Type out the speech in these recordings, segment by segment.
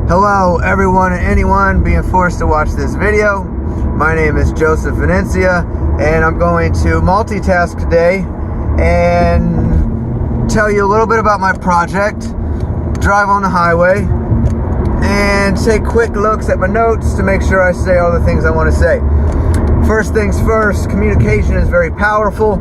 Hello everyone and anyone being forced to watch this video. My name is Joseph Venencia and I'm going to multitask today and tell you a little bit about my project, drive on the highway, and take quick looks at my notes to make sure I say all the things I want to say. First things first, communication is very powerful.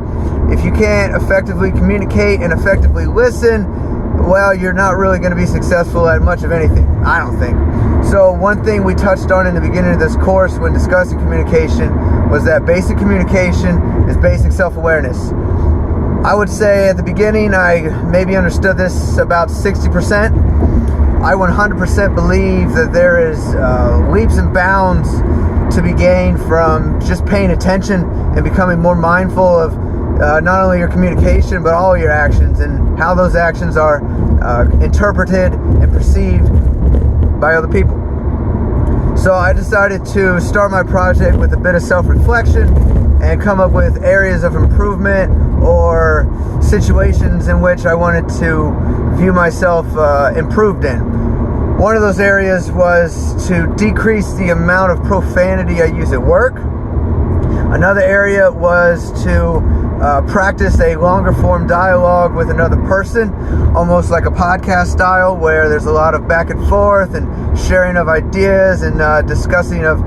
If you can't effectively communicate and effectively listen, well, you're not really going to be successful at much of anything, I don't think. So one thing we touched on in the beginning of this course when discussing communication was that basic communication is basic self-awareness. I would say at the beginning I maybe understood this about 60%. I 100% believe that there is leaps and bounds to be gained from just paying attention and becoming more mindful of not only your communication but all your actions and how those actions are interpreted and perceived by other people. So I decided to start my project with a bit of self-reflection and come up with areas of improvement or situations in which I wanted to view myself improved in. One of those areas was to decrease the amount of profanity I use at work. Another area was to practice a longer form dialogue with another person, almost like a podcast style where there's a lot of back and forth and sharing of ideas and discussing of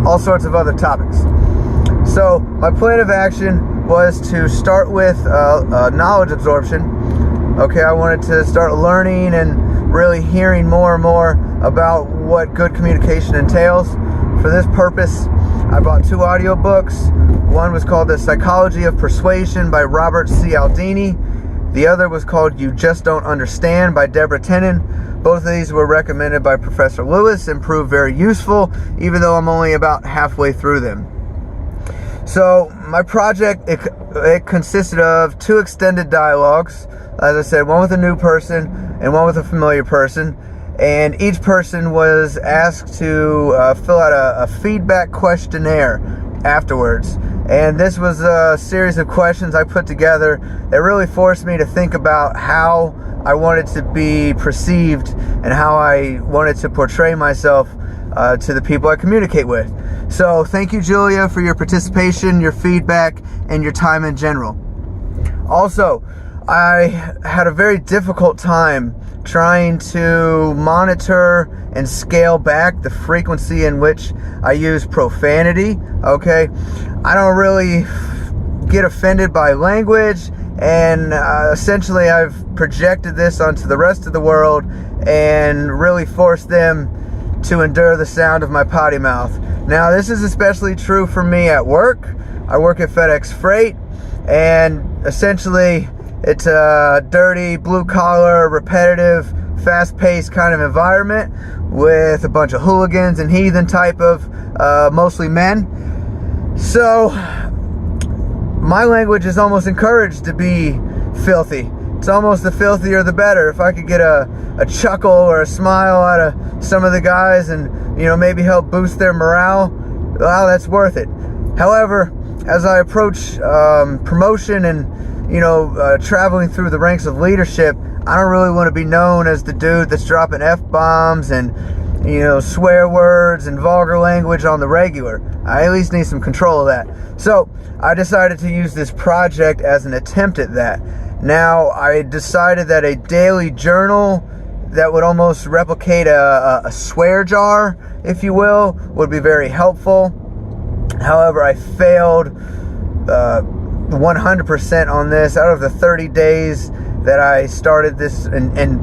all sorts of other topics. So my plan of action was to start with knowledge absorption. Okay, I wanted to start learning and really hearing more and more about what good communication entails. For this purpose, I bought 2 audiobooks. One was called The Psychology of Persuasion by Robert Cialdini. The other was called You Just Don't Understand by Deborah Tenon. Both of these were recommended by Professor Lewis and proved very useful, even though I'm only about halfway through them. So my project, it consisted of 2 extended dialogues. As I said, one with a new person and one with a familiar person. And each person was asked to fill out a feedback questionnaire afterwards. And this was a series of questions I put together that really forced me to think about how I wanted to be perceived and how I wanted to portray myself to the people I communicate with. So thank you, Julia, for your participation, your feedback, and your time in general. Also, I had a very difficult time trying to monitor and scale back the frequency in which I use profanity. Okay, I don't really get offended by language, and essentially I've projected this onto the rest of the world and really forced them to endure the sound of my potty mouth. Now, this is especially true for me at work. I work at FedEx Freight, and essentially it's a dirty, blue-collar, repetitive, fast-paced kind of environment with a bunch of hooligans and heathen type of mostly men. So my language is almost encouraged to be filthy. It's almost the filthier the better. If I could get a chuckle or a smile out of some of the guys and maybe help boost their morale, well, that's worth it. However, as I approach promotion and traveling through the ranks of leadership, I don't really want to be known as the dude that's dropping F-bombs and swear words and vulgar language on the regular. I at least need some control of that. So I decided to use this project as an attempt at that. Now, I decided that a daily journal that would almost replicate a swear jar, if you will, would be very helpful. However, I failed 100% on this. Out of the 30 days that I started this and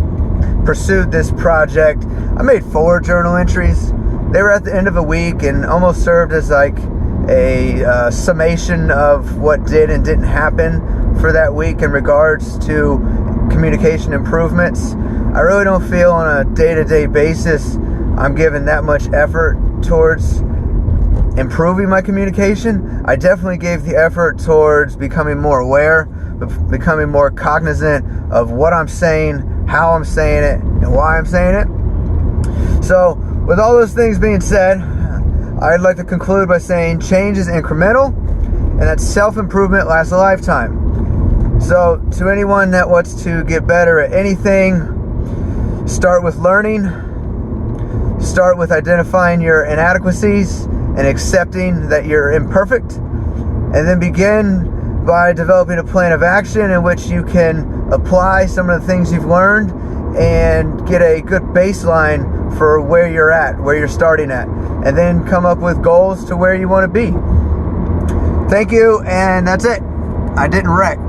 pursued this project, I made 4 journal entries. They were at the end of a week and almost served as like a summation of what did and didn't happen for that week in regards to communication improvements. I really don't feel on a day-to-day basis I'm giving that much effort towards improving my communication. I definitely gave the effort towards becoming more aware, becoming more cognizant of what I'm saying, how I'm saying it, and why I'm saying it. So, with all those things being said, I'd like to conclude by saying change is incremental, and that self-improvement lasts a lifetime. So, to anyone that wants to get better at anything, start with learning, Start with identifying your inadequacies and accepting that you're imperfect, and then begin by developing a plan of action in which you can apply some of the things you've learned and get a good baseline for where you're at, where you're starting at, and then come up with goals to where you want to be. Thank you, and that's it. I didn't wreck.